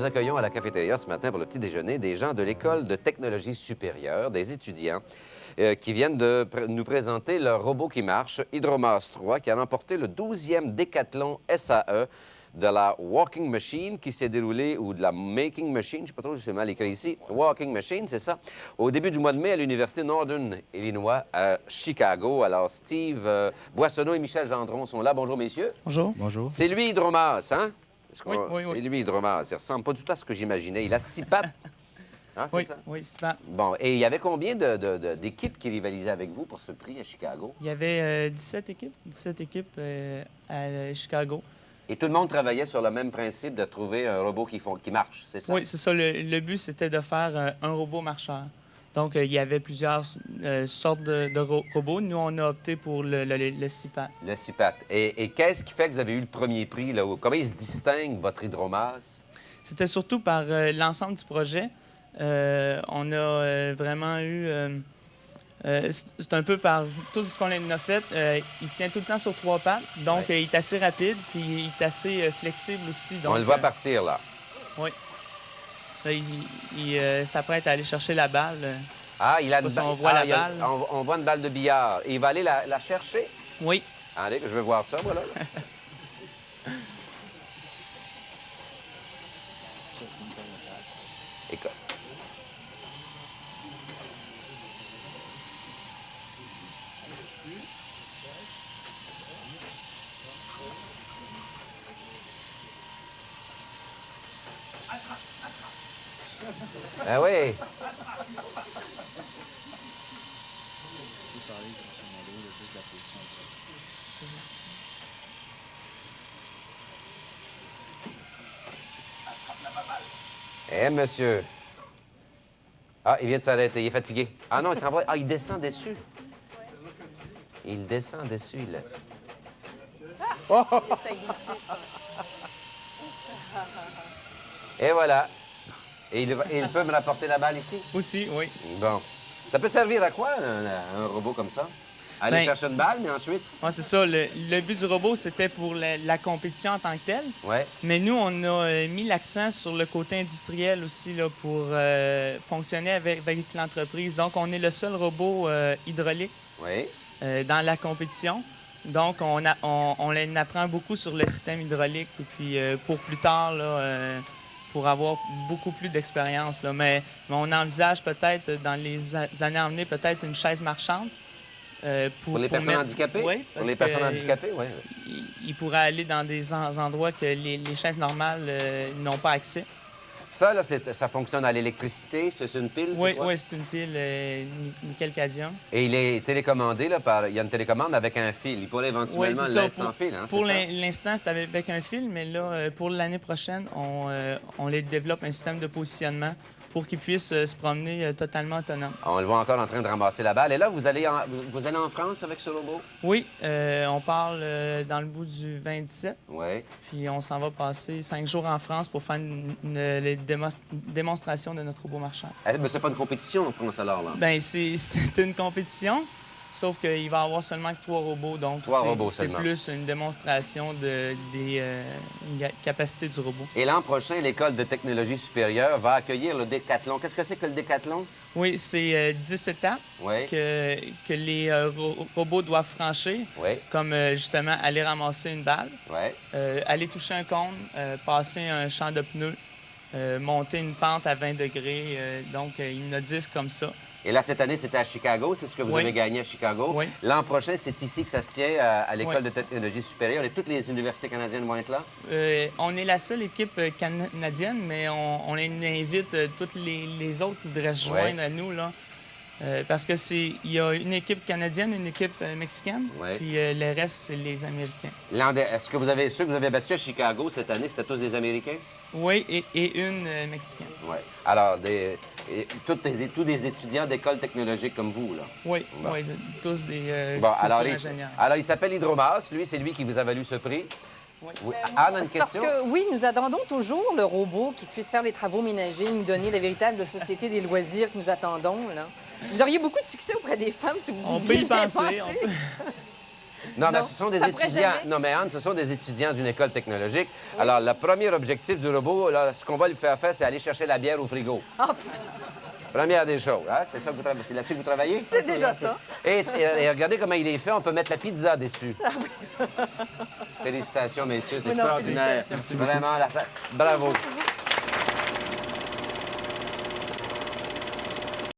accueillons à la cafétéria ce matin pour le petit déjeuner des gens de l'École de technologie supérieure, des étudiants qui viennent de nous présenter leur robot qui marche, Hydromas 3, qui a remporté le 12e décathlon SAE de la Walking Machine qui s'est déroulé, ou de la Making Machine, je ne sais pas trop, c'est mal écrit ici, Walking Machine, c'est ça, au début du mois de mai à l'Université Northern Illinois à Chicago. Alors, Steve Boissonneau et Michel Gendron sont là. Bonjour, messieurs. Bonjour. Bonjour. C'est lui, Hydromas, hein? Oui. C'est lui, Hydromas. Il ressemble pas du tout à ce que j'imaginais. Il a 6 pattes. Hein, c'est ça? Oui, c'est pas. Bon, et il y avait combien d'équipes qui rivalisaient avec vous pour ce prix à Chicago? Il y avait 17 équipes à Chicago. Et tout le monde travaillait sur le même principe de trouver un robot qui marche, c'est ça? Oui, c'est ça. Le but, c'était de faire un robot marcheur. Donc, il y avait plusieurs sortes de robots. Nous, on a opté pour le CIPAT. Le CIPAT. Et qu'est-ce qui fait que vous avez eu le premier prix? Là? Comment il se distingue, votre Hydromas? C'était surtout par l'ensemble du projet. On a vraiment eu... c'est un peu par tout ce qu'on a fait. Il se tient tout le temps sur 3 pattes, donc il est assez rapide, puis il est assez flexible aussi. Donc, On le voit partir, là. Oui. Là, il s'apprête à aller chercher la balle. Ah, il a une si on voit la balle. On voit une balle de billard. Et il va aller la chercher? Oui. Allez, je veux voir ça, voilà. Écoute. Ah oui. Eh, monsieur. Ah, il vient de s'arrêter. Il est fatigué. Ah non, il s'en va. Ah, il descend dessus. Il descend dessus, là. Oh! Et voilà. Et il peut me rapporter la balle ici? Aussi, oui. Bon. Ça peut servir à quoi, un robot comme ça? Aller chercher une balle, mais ensuite? Oui, c'est ça. Le but du robot, c'était pour la compétition en tant que telle. Oui. Mais nous, on a mis l'accent sur le côté industriel aussi là, pour fonctionner avec l'entreprise. Donc, on est le seul robot hydraulique dans la compétition. Donc, on en apprend beaucoup sur le système hydraulique. Et puis, pour plus tard, là, pour avoir beaucoup plus d'expérience. Mais on envisage peut-être, dans les années à venir, peut-être une chaise marchande. Pour les personnes handicapées? Oui. Pour les personnes handicapées, oui. Il pourrait aller dans des endroits que les chaises normales n'ont pas accès. Ça, là, ça fonctionne à l'électricité? C'est une pile? Oui, c'est une pile nickel-cadmium. Et il est télécommandé, là, il y a une télécommande avec un fil. Il pourrait éventuellement l'être sans fil, hein? Pour l'instant, c'est avec un fil, mais là, pour l'année prochaine, on les développe un système de positionnement pour qu'ils puissent se promener totalement autonomes. On le voit encore en train de ramasser la balle. Et là, vous allez en France avec ce robot? Oui, on parle dans le bout du 27. Oui. Puis on s'en va passer 5 jours en France pour faire une démonstration de notre robot marchand. Mais c'est pas une compétition en France, alors, là? Bien, c'est une compétition, sauf qu'il va y avoir seulement que 3 robots. Donc, c'est plus une démonstration des capacités du robot. Et l'an prochain, l'École de technologie supérieure va accueillir le décathlon. Qu'est-ce que c'est que le décathlon? Oui, c'est 10 étapes que les robots doivent franchir, comme justement aller ramasser une balle, aller toucher un cône, passer un champ de pneus, monter une pente à 20 degrés. Donc, il y en a 10 comme ça. Et là, cette année, c'était à Chicago. C'est ce que vous avez gagné à Chicago. Oui. L'an prochain, c'est ici que ça se tient, à l'École de technologie supérieure. Et toutes les universités canadiennes vont être là? On est la seule équipe canadienne, mais on invite toutes les autres qui voudraient se joindre à nous, là. Parce que il y a une équipe canadienne, une équipe mexicaine, puis le reste, c'est les Américains. Est-ce que ceux que vous avez battus à Chicago cette année, c'était tous des Américains? Oui, et une mexicaine. Oui. Alors, tous des étudiants d'école technologique comme vous, là? Oui, tous des ingénieurs. Alors, il s'appelle Hydromas. Lui, c'est lui qui vous a valu ce prix. Oui. Anne a une question? Parce que, oui, nous attendons toujours le robot qui puisse faire les travaux ménagers, nous donner la véritable société des loisirs que nous attendons, là. Vous auriez beaucoup de succès auprès des femmes si vous pouviez. On peut y penser. Non, mais ce sont des ça ferait étudiants. jamais. Non, mais Anne, ce sont des étudiants d'une école technologique. Alors, le premier objectif du robot, là, ce qu'on va lui faire faire, c'est aller chercher la bière au frigo. Ah, Première des choses, hein? C'est ça que c'est là-dessus que vous travaillez? c'est déjà ça. Et regardez comment il est fait. On peut mettre la pizza dessus. Félicitations, messieurs. C'est Oui, non, extraordinaire. félicitations. Vraiment, bravo.